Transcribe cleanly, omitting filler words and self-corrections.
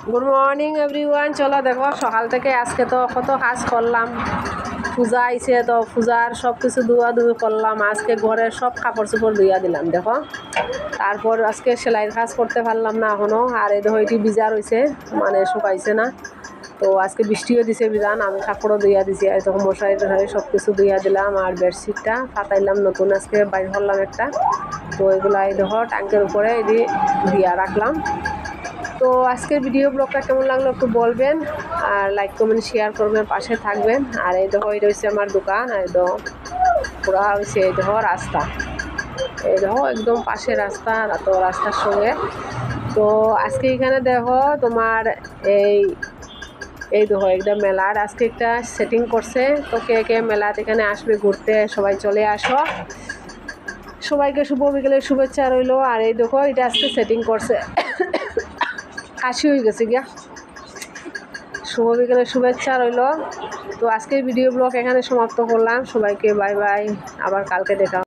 Good morning everyone. চলো দেখো সকাল থেকে আজকে তো কত কাজ করলাম। পূজা আইছে তো পূজার সব কিছু ধোয়া ধুই করলাম। আজকে ঘরের সব কাপড় চোপড় ধুইয়া দিলাম দেখো। তারপর আজকে সেলাইয়ের কাজ করতে পারলাম না এখনও। আর এই দেখো এটি ভিজা রয়েছে, মানে শুকাইছে না। তো আজকে বৃষ্টিও দিছে বিধান আমি কাপড়ও ধুইয়া দিছি। আর তখন মশারি টশারি সব কিছু ধুইয়া দিলাম। আর বেডশিটটা পাতাইলাম নতুন, আজকে বাইর করলাম একটা। তো এগুলো এই দেখো ট্যাঙ্কের উপরে এটি দিয়া রাখলাম। তো আজকের ভিডিও ব্লগটা কেমন লাগলো একটু বলবেন, আর লাইক কমেন্ট শেয়ার করবেন, পাশে থাকবেন। আর এই দেখো এটা হচ্ছে আমার দোকান। আর এই দেখো পুরা হচ্ছে এই দেখো রাস্তা, এই দেখো একদম পাশে রাস্তা, তো রাস্তার সঙ্গে। তো আজকে এখানে দেখো তোমার এই দেখো একদম মেলার আজকে একটা সেটিং করছে। তো কে কে মেলাতে এখানে আসবে ঘুরতে সবাই চলে আসো। সবাইকে শুভ বিকেলের শুভেচ্ছা রইলো। আর এই দেখো এটা আজকে সেটিং করছে, কাশি হয়ে গেছে গিয়া। শুভ বিকেলের শুভেচ্ছা রইল। তো আজকের ভিডিও ব্লগ এখানে সমাপ্ত করলাম। সবাইকে বাই বাই, আবার কালকে দেখা।